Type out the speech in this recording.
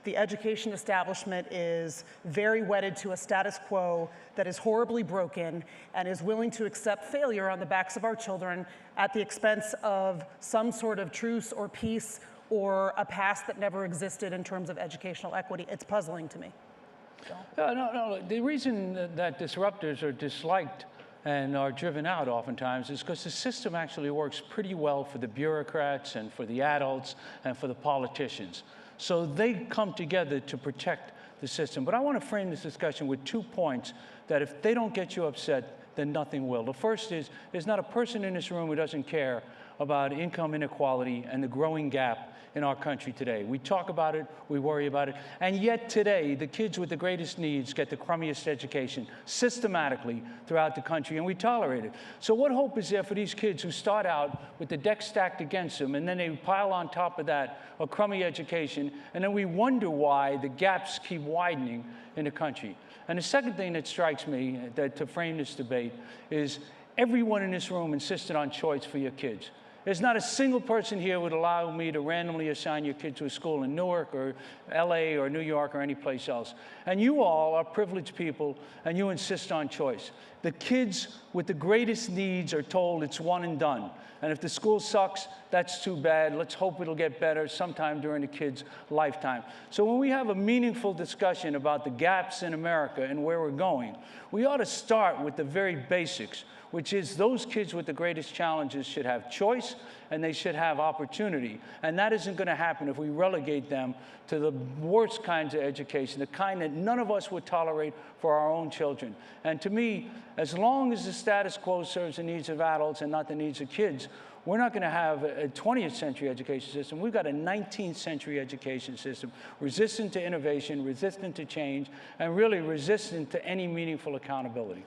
The education establishment is very wedded to a status quo that is horribly broken and is willing to accept failure on the backs of our children at the expense of some sort of truce or peace or a past that never existed in terms of educational equity. It's puzzling to me. No. The reason that disruptors are disliked and are driven out oftentimes is because the system actually works pretty well for the bureaucrats and for the adults and for the politicians. So they come together to protect the system. But I want to frame this discussion with 2 points that if they don't get you upset, then nothing will. The first is, there's not a person in this room who doesn't care about income inequality and the growing gap in our country today. We talk about it, we worry about it, and yet today, the kids with the greatest needs get the crummiest education systematically throughout the country, and we tolerate it. So what hope is there for these kids who start out with the deck stacked against them, and then they pile on top of that a crummy education, and then we wonder why the gaps keep widening in the country? And the second thing that strikes me to frame this debate is everyone in this room insisted on choice for your kids. There's not a single person here who would allow me to randomly assign your kid to a school in Newark or LA or New York or any place else. And you all are privileged people, and you insist on choice. The kids with the greatest needs are told it's one and done. And if the school sucks, that's too bad. Let's hope it'll get better sometime during the kid's lifetime. So when we have a meaningful discussion about the gaps in America and where we're going, we ought to start with the very basics, which is those kids with the greatest challenges should have choice and they should have opportunity. And that isn't going to happen if we relegate them to the worst kinds of education, the kind that none of us would tolerate for our own children. And to me, as long as the status quo serves the needs of adults and not the needs of kids, we're not going to have a 20th century education system. We've got a 19th century education system, resistant to innovation, resistant to change, and really resistant to any meaningful accountability.